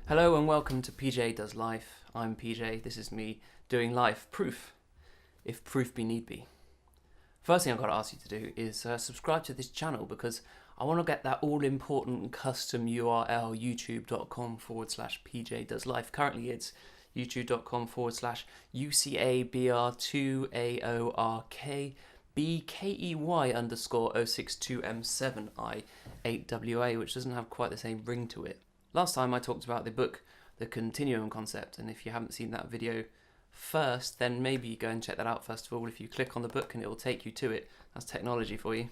Hello and welcome to PJ Does Life. I'm PJ, this is me doing life proof, if proof be need be. First thing I've got to ask you to do is subscribe to this channel because I want to get that all-important custom URL, youtube.com/PJ Does Life. Currently it's youtube.com/UCABR2AORKBKEY_062M7I8WA, which doesn't have quite the same ring to it. Last time I talked about the book, The Continuum concept, and if you haven't seen that video first, then maybe go and check that out first of all. If you click on the book and it will take you to it, that's technology for you.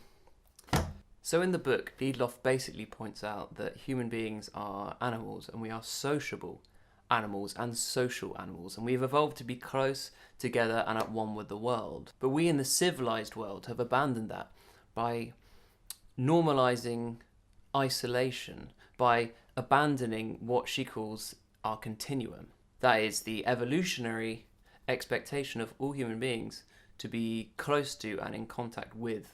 So in the book, Liedloff basically points out that human beings are animals and we are sociable animals and social animals, and we've evolved to be close together and at one with the world. But we in the civilized world have abandoned that by normalizing isolation, by abandoning what she calls our continuum. That is the evolutionary expectation of all human beings to be close to and in contact with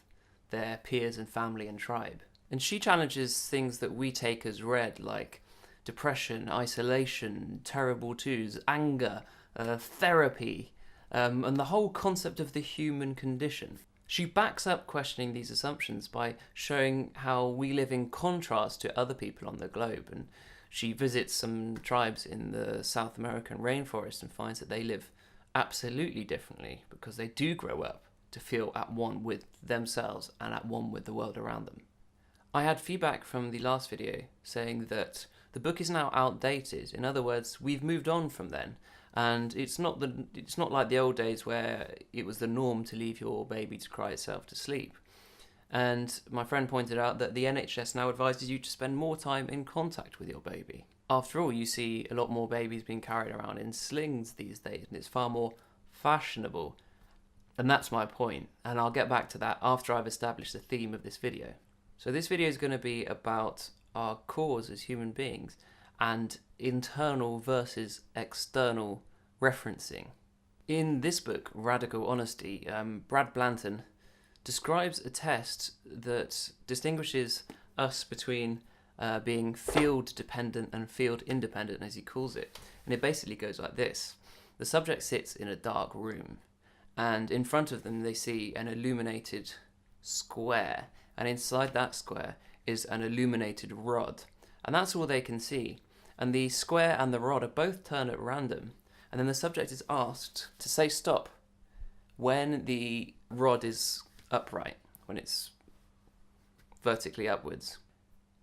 their peers and family and tribe. And she challenges things that we take as read, like depression, isolation, terrible twos, anger, therapy, and the whole concept of the human condition. She backs up questioning these assumptions by showing how we live in contrast to other people on the globe, and she visits some tribes in the South American rainforest and finds that they live absolutely differently because they do grow up to feel at one with themselves and at one with the world around them. I had feedback from the last video saying that the book is now outdated. In other words, we've moved on from then. And it's not like the old days where it was the norm to leave your baby to cry itself to sleep. And my friend pointed out that the NHS now advises you to spend more time in contact with your baby. After all, you see a lot more babies being carried around in slings these days, and it's far more fashionable. And that's my point, and I'll get back to that after I've established the theme of this video. So this video is going to be about our cause as human beings and internal versus external referencing. In this book, Radical Honesty, Brad Blanton describes a test that distinguishes us between being field dependent and field independent, as he calls it. And it basically goes like this. The subject sits in a dark room, and in front of them they see an illuminated square, and inside that square is an illuminated rod. And that's all they can see. And the square and the rod are both turned at random. And then the subject is asked to say stop when the rod is upright, when it's vertically upwards.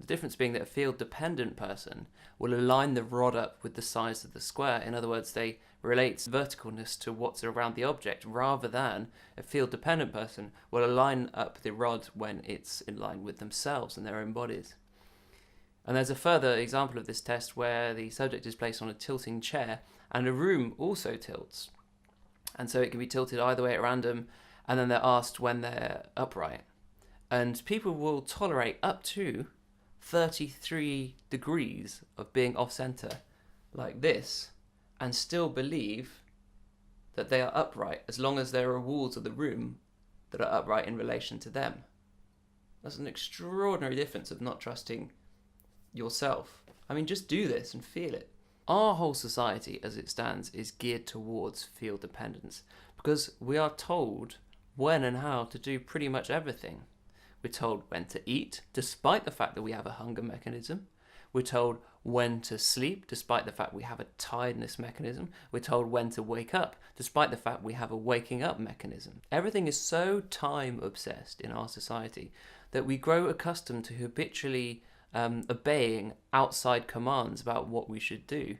The difference being that a field-dependent person will align the rod up with the size of the square. In other words, they relate verticalness to what's around the object, rather than a field-dependent person will align up the rod when it's in line with themselves and their own bodies. And there's a further example of this test where the subject is placed on a tilting chair and a room also tilts. And so it can be tilted either way at random, and then they're asked when they're upright. And people will tolerate up to 33 degrees of being off-center like this and still believe that they are upright as long as there are walls of the room that are upright in relation to them. That's an extraordinary difference of not trusting yourself. I mean, just do this and feel it. Our whole society as it stands is geared towards field dependence because we are told when and how to do pretty much everything. We're told when to eat, despite the fact that we have a hunger mechanism. We're told when to sleep, despite the fact we have a tiredness mechanism. We're told when to wake up, despite the fact we have a waking up mechanism. Everything is so time obsessed in our society that we grow accustomed to habitually obeying outside commands about what we should do,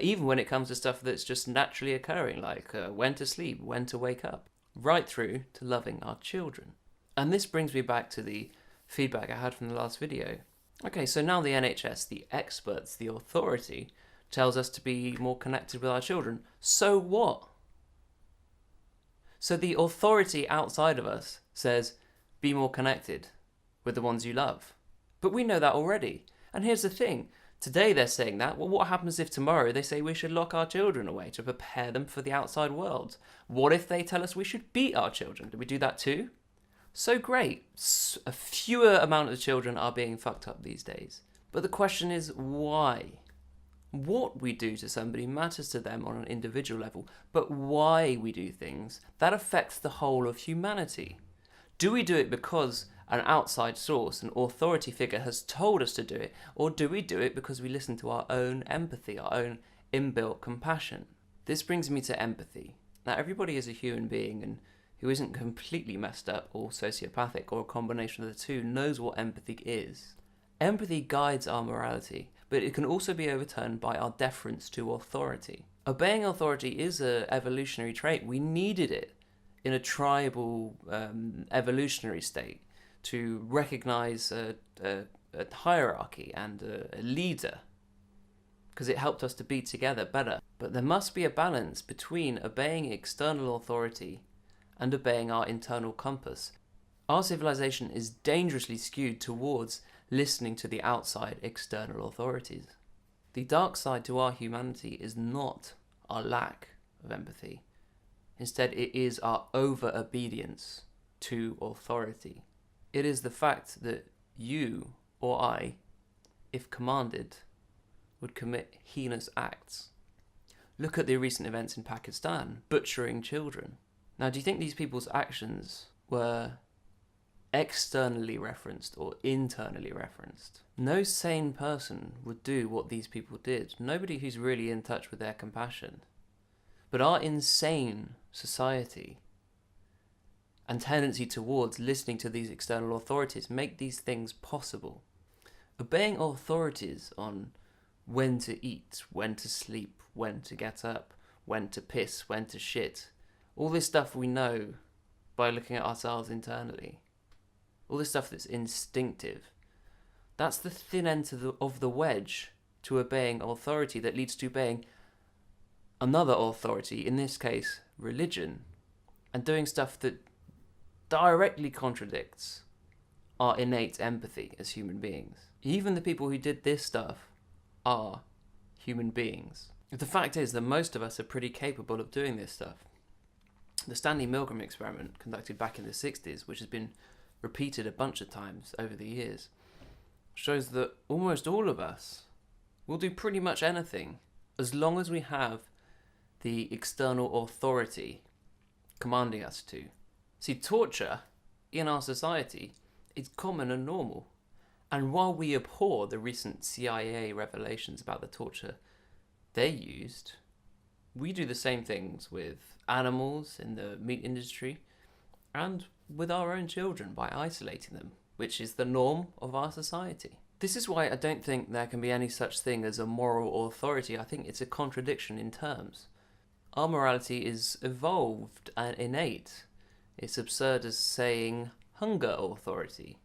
even when it comes to stuff that's just naturally occurring, like when to sleep, when to wake up, right through to loving our children. And this brings me back to the feedback I had from the last video. Okay, so now the NHS, the experts, the authority, tells us to be more connected with our children. So what? So the authority outside of us says, be more connected with the ones you love. But we know that already. And here's the thing. Today they're saying that. Well, what happens if tomorrow they say we should lock our children away to prepare them for the outside world? What if they tell us we should beat our children? Do we do that too? So great. A fewer amount of children are being fucked up these days. But the question is, why? What we do to somebody matters to them on an individual level, but why we do things, that affects the whole of humanity. Do we do it because an outside source, an authority figure has told us to do it, or do we do it because we listen to our own empathy, our own inbuilt compassion? This brings me to empathy. Now, everybody is a human being and who isn't completely messed up or sociopathic or a combination of the two knows what empathy is. Empathy guides our morality, but it can also be overturned by our deference to authority. Obeying authority is an evolutionary trait. We needed it in a tribal evolutionary state to recognize a hierarchy and a leader, because it helped us to be together better. But there must be a balance between obeying external authority and obeying our internal compass. Our civilization is dangerously skewed towards listening to the outside external authorities. The dark side to our humanity is not our lack of empathy. Instead, it is our over-obedience to authority. It is the fact that you or I, if commanded, would commit heinous acts. Look at the recent events in Pakistan, butchering children. Now, do you think these people's actions were externally referenced or internally referenced? No sane person would do what these people did. Nobody who's really in touch with their compassion. But our insane society and tendency towards listening to these external authorities make these things possible. Obeying authorities on when to eat, when to sleep, when to get up, when to piss, when to shit, all this stuff we know by looking at ourselves internally. All this stuff that's instinctive. That's the thin end of the wedge to obeying authority that leads to obeying another authority, in this case, religion, and doing stuff that directly contradicts our innate empathy as human beings. Even the people who did this stuff are human beings. The fact is that most of us are pretty capable of doing this stuff. The Stanley Milgram experiment, conducted back in the 60s, which has been repeated a bunch of times over the years, shows that almost all of us will do pretty much anything as long as we have the external authority commanding us to. See, torture in our society is common and normal. And while we abhor the recent CIA revelations about the torture they used, we do the same things with animals in the meat industry and with our own children by isolating them, which is the norm of our society. This is why I don't think there can be any such thing as a moral authority. I think it's a contradiction in terms. Our morality is evolved and innate. It's absurd as saying hunger authority.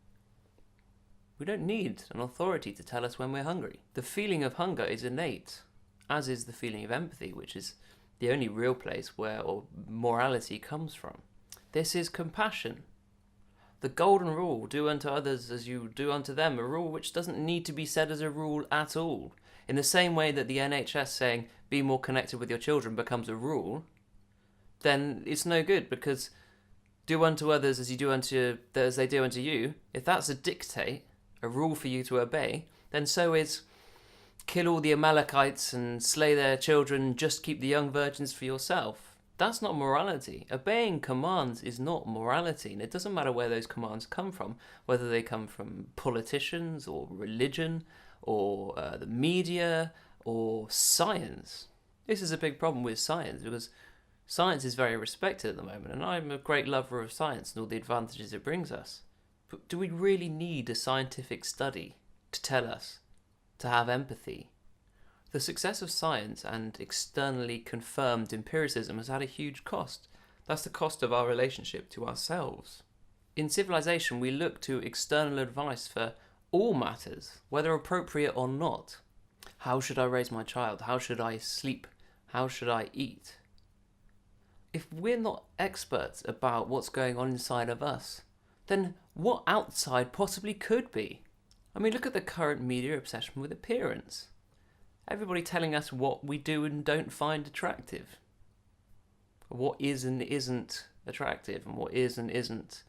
We don't need an authority to tell us when we're hungry. The feeling of hunger is innate, as is the feeling of empathy, which is the only real place where morality comes from. This is compassion. The golden rule, do unto others as you do unto them, a rule which doesn't need to be said as a rule at all. In the same way that the NHS saying, be more connected with your children becomes a rule, then it's no good, because do unto others as they do unto you, if that's a dictate, a rule for you to obey, then so is kill all the Amalekites and slay their children, just keep the young virgins for yourself. That's not morality. Obeying commands is not morality, and it doesn't matter where those commands come from, whether they come from politicians or religion or the media or science. This is a big problem with science, because science is very respected at the moment, and I'm a great lover of science and all the advantages it brings us. But do we really need a scientific study to tell us to have empathy? The success of science and externally confirmed empiricism has had a huge cost. That's the cost of our relationship to ourselves. In civilization, we look to external advice for all matters, whether appropriate or not. How should I raise my child? How should I sleep? How should I eat? If we're not experts about what's going on inside of us, then what outside possibly could be? I mean, look at the current media obsession with appearance. Everybody telling us what we do and don't find attractive. What is and isn't attractive, and what is and isn't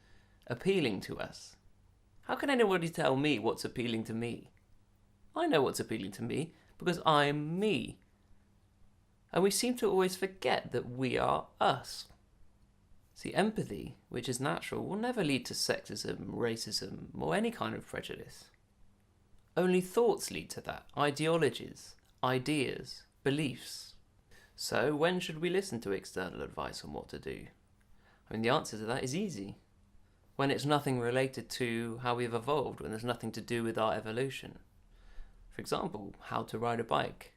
appealing to us. How can anybody tell me what's appealing to me? I know what's appealing to me. because I'm me. And we seem to always forget that we are us. See, empathy, which is natural, will never lead to sexism, racism, or any kind of prejudice. Only thoughts lead to that, ideologies, ideas, beliefs. So when should we listen to external advice on what to do? I mean, the answer to that is easy. When it's nothing related to how we've evolved, when there's nothing to do with our evolution. For example, how to ride a bike,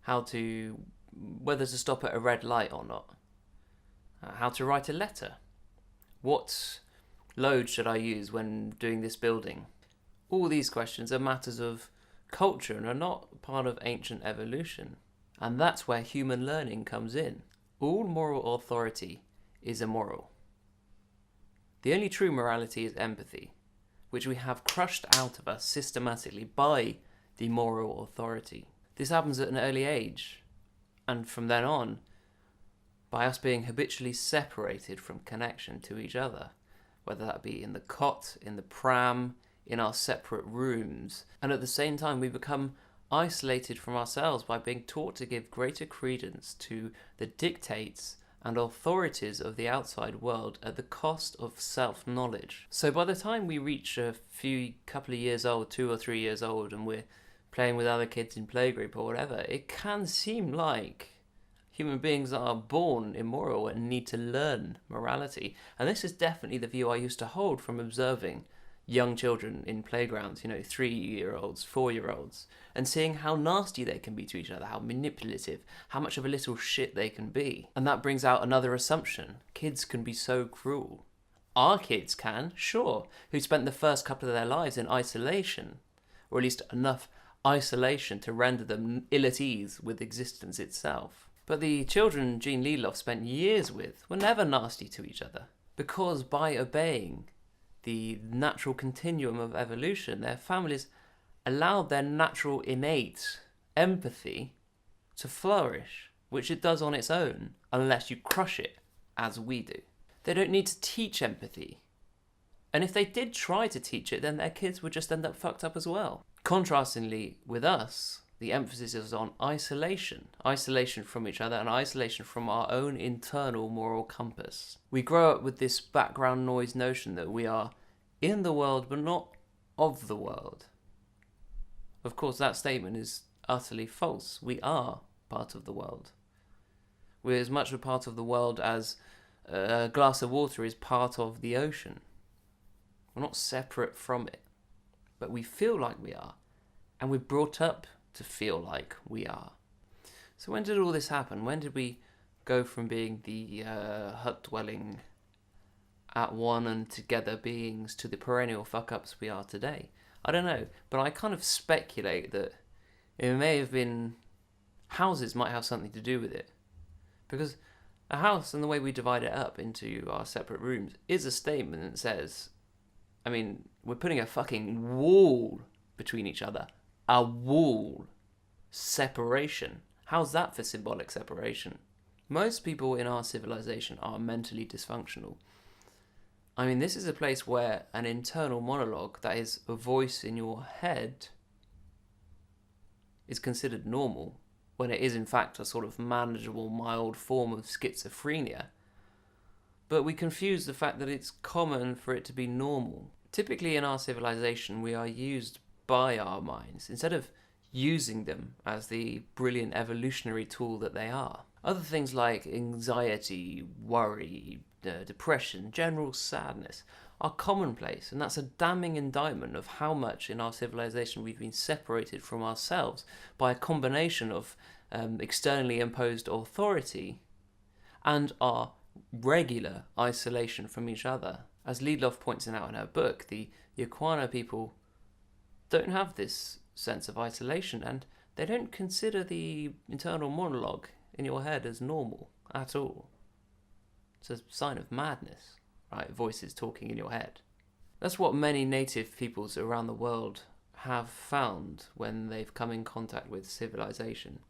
whether to stop at a red light or not, how to write a letter, what load should I use when doing this building. All these questions are matters of culture and are not part of ancient evolution. And that's where human learning comes in. All moral authority is immoral. The only true morality is empathy, which we have crushed out of us systematically by the moral authority. This happens at an early age, and from then on, by us being habitually separated from connection to each other, whether that be in the cot, in the pram, in our separate rooms, and at the same time we become isolated from ourselves by being taught to give greater credence to the dictates and authorities of the outside world at the cost of self-knowledge. So by the time we reach a couple of years old, 2 or 3 years old, and we're playing with other kids in playgroup or whatever, it can seem like human beings are born immoral and need to learn morality. And this is definitely the view I used to hold from observing young children in playgrounds, 3-year-olds, 4-year-olds, and seeing how nasty they can be to each other, how manipulative, how much of a little shit they can be. And that brings out another assumption. Kids can be so cruel. Our kids can, sure, who spent the first couple of their lives in isolation, or at least enough isolation to render them ill at ease with existence itself. But the children Jean Lidloff spent years with were never nasty to each other, because by obeying the natural continuum of evolution, their families allowed their natural innate empathy to flourish, which it does on its own, unless you crush it, as we do. They don't need to teach empathy. And if they did try to teach it, then their kids would just end up fucked up as well. Contrastingly, with us, the emphasis is on isolation from each other and isolation from our own internal moral compass. We grow up with this background noise notion that we are in the world but not of the world. Of course, that statement is utterly false. We are part of the world. We're as much a part of the world as a glass of water is part of the ocean. We're not separate from it, but we feel like we are, and we're brought up to feel like we are. So when did all this happen? When did we go from being the hut-dwelling, at one and together beings to the perennial fuck-ups we are today? I don't know, but I kind of speculate that it may have been houses might have something to do with it. Because a house and the way we divide it up into our separate rooms is a statement that says, we're putting a fucking wall between each other. A wall. Separation. How's that for symbolic separation? Most people in our civilization are mentally dysfunctional. This is a place where an internal monologue, that is, a voice in your head, is considered normal, when it is in fact a sort of manageable, mild form of schizophrenia. But we confuse the fact that it's common for it to be normal. Typically in our civilization, we are used by our minds, instead of using them as the brilliant evolutionary tool that they are. Other things like anxiety, worry, depression, general sadness are commonplace, and that's a damning indictment of how much in our civilization we've been separated from ourselves by a combination of externally imposed authority and our regular isolation from each other. As Lidloff points out in her book, the Yaquana people don't have this sense of isolation, and they don't consider the internal monologue in your head as normal at all. It's a sign of madness, right? Voices talking in your head. That's what many native peoples around the world have found when they've come in contact with civilization.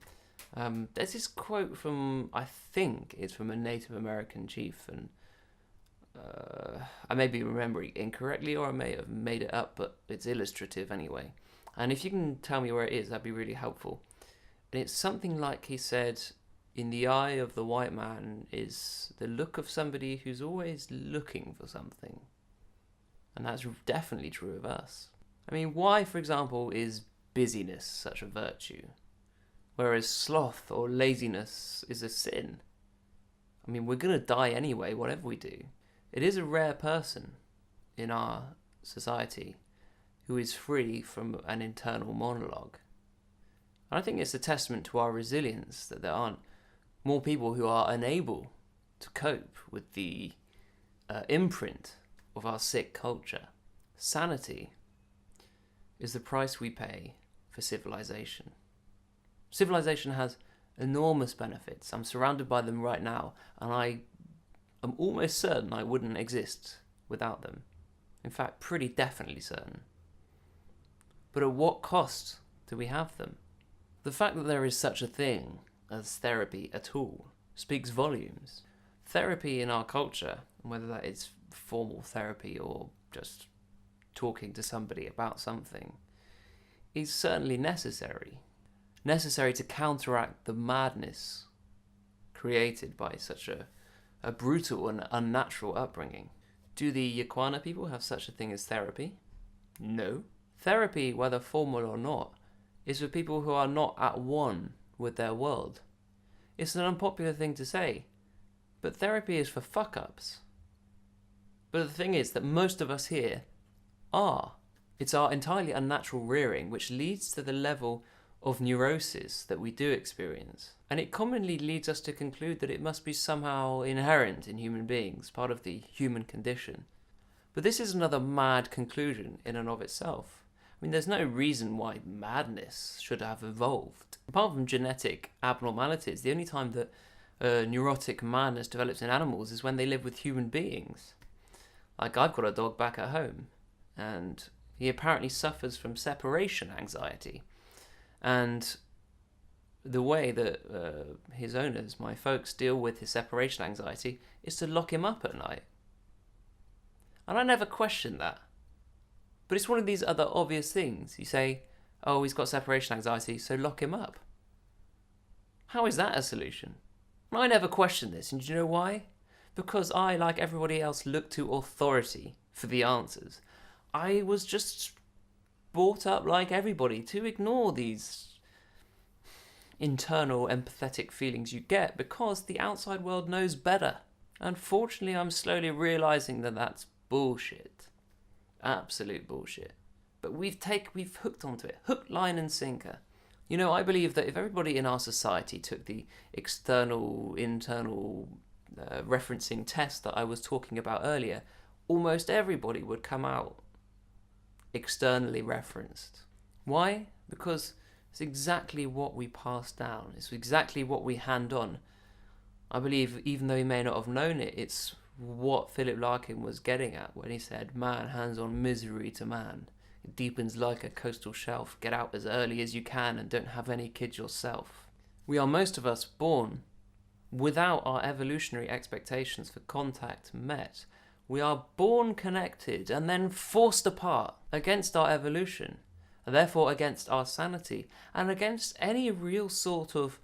There's this quote from, I think it's from a Native American chief, and I may be remembering incorrectly or I may have made it up, but it's illustrative anyway. And if you can tell me where it is, that'd be really helpful. And it's something like he said, in the eye of the white man is the look of somebody who's always looking for something. And that's definitely true of us. I mean, why, for example, is busyness such a virtue, whereas sloth or laziness is a sin? I mean, we're going to die anyway, whatever we do. It is a rare person in our society who is free from an internal monologue. And I think it's a testament to our resilience that there aren't more people who are unable to cope with the imprint of our sick culture. Sanity is the price we pay for civilization. Civilization has enormous benefits. I'm surrounded by them right now, and I am almost certain I wouldn't exist without them. In fact, pretty definitely certain. But at what cost do we have them? The fact that there is such a thing as therapy at all speaks volumes. Therapy in our culture, whether that is formal therapy or just talking to somebody about something, is certainly necessary. Necessary to counteract the madness created by such a brutal and unnatural upbringing. Do the Yakwana people have such a thing as therapy? No. Therapy, whether formal or not, is for people who are not at one with their world. It's an unpopular thing to say, but therapy is for fuck-ups. But the thing is that most of us here are. It's our entirely unnatural rearing which leads to the level of neurosis that we do experience. And it commonly leads us to conclude that it must be somehow inherent in human beings, part of the human condition. But this is another mad conclusion in and of itself. I mean, there's no reason why madness should have evolved. Apart from genetic abnormalities, the only time that neurotic madness develops in animals is when they live with human beings. Like, I've got a dog back at home, and he apparently suffers from separation anxiety. And the way that his owners, my folks, deal with his separation anxiety is to lock him up at night. And I never questioned that. But it's one of these other obvious things. You say, oh, he's got separation anxiety, so lock him up. How is that a solution? I never questioned this, and do you know why? Because I, like everybody else, look to authority for the answers. I was just brought up, like everybody, to ignore these internal empathetic feelings you get because the outside world knows better. Unfortunately, I'm slowly realizing that that's bullshit. Absolute bullshit. But we've hooked onto it. Hook, line and sinker. You know, I believe that if everybody in our society took the external, internal referencing test that I was talking about earlier, almost everybody would come out externally referenced. Why? Because it's exactly what we pass down. It's exactly what we hand on. I believe, even though he may not have known it, it's what Philip Larkin was getting at when he said, man hands on misery to man. It deepens like a coastal shelf. Get out as early as you can and don't have any kids yourself. We are, most of us, born without our evolutionary expectations for contact met. We are born connected and then forced apart against our evolution, and therefore against our sanity, and against any real sort of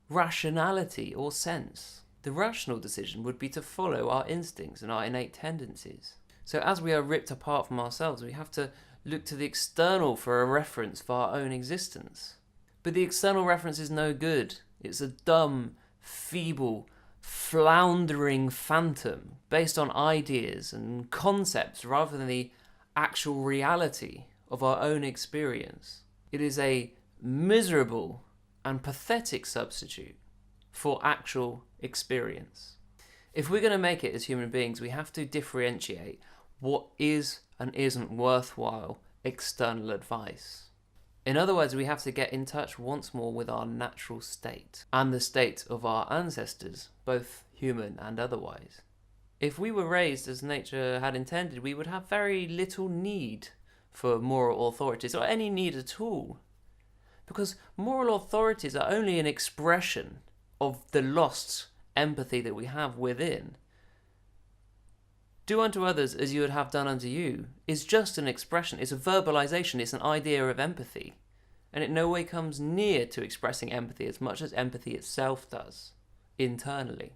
rationality or sense. The rational decision would be to follow our instincts and our innate tendencies. So as we are ripped apart from ourselves, we have to look to the external for a reference for our own existence. But the external reference is no good. It's a dumb, feeble, floundering phantom based on ideas and concepts rather than the actual reality of our own experience. It is a miserable and pathetic substitute for actual experience. If we're going to make it as human beings, we have to differentiate what is and isn't worthwhile external advice. In other words, we have to get in touch once more with our natural state and the state of our ancestors, both human and otherwise. If we were raised as nature had intended, we would have very little need for moral authorities, or any need at all. Because moral authorities are only an expression of the lost empathy that we have within. Do unto others as you would have done unto you is just an expression, it's a verbalization, it's an idea of empathy. And it no way comes near to expressing empathy as much as empathy itself does, internally.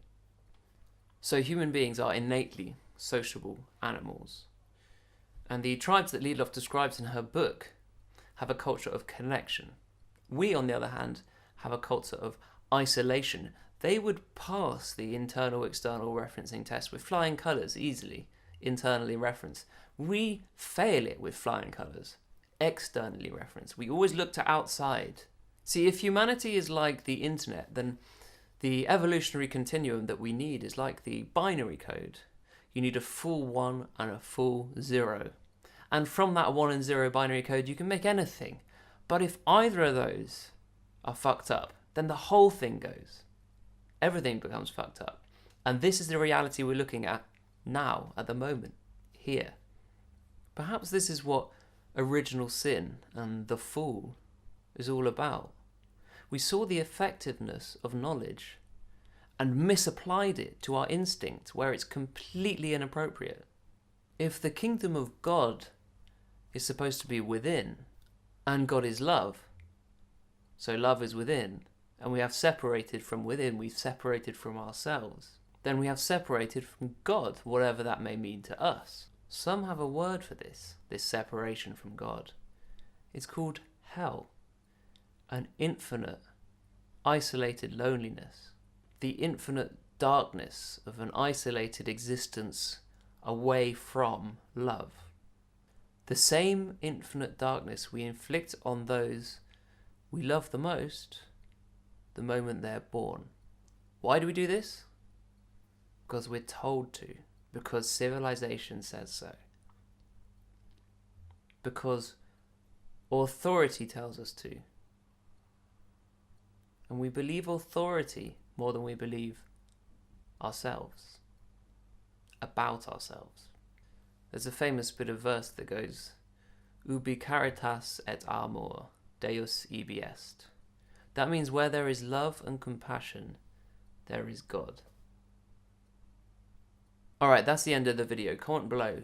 So human beings are innately sociable animals. And the tribes that Lidloff describes in her book have a culture of connection. We, on the other hand, have a culture of isolation. They would pass the internal-external referencing test with flying colours easily, internally referenced. We fail it with flying colours, externally referenced. We always look to outside. See, if humanity is like the internet, then the evolutionary continuum that we need is like the binary code. You need a full 1 and a full 0. And from that 1 and 0 binary code, you can make anything. But if either of those are fucked up, then the whole thing goes. Everything becomes fucked up. And this is the reality we're looking at now, at the moment, here. Perhaps this is what original sin and the fall is all about. We saw the effectiveness of knowledge and misapplied it to our instinct where it's completely inappropriate. If the kingdom of God is supposed to be within, and God is love, so love is within, and we have separated from within, we've separated from ourselves, then we have separated from God, whatever that may mean to us. Some have a word for this separation from God. It's called hell, an infinite, isolated loneliness, the infinite darkness of an isolated existence away from love. The same infinite darkness we inflict on those we love the most the moment they're born. Why do we do this? Because we're told to. Because civilization says so. Because authority tells us to. And we believe authority more than we believe ourselves, about ourselves. There's a famous bit of verse that goes, Ubi caritas et amor, Deus ibi est. That means where there is love and compassion, there is God. Alright, that's the end of the video. Comment below.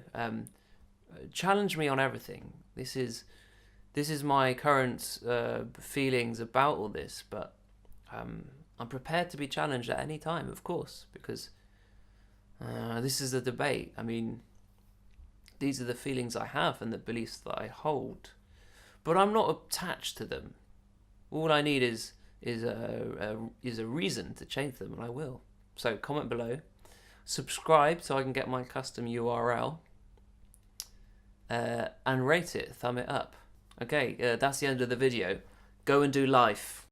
Challenge me on everything. This is my current feelings about all this, but I'm prepared to be challenged at any time, of course, because this is a debate. I mean, these are the feelings I have and the beliefs that I hold, but I'm not attached to them. All I need is a reason to change them, and I will. So comment below, subscribe so I can get my custom URL, and rate it, thumb it up. Okay, that's the end of the video. Go and do life.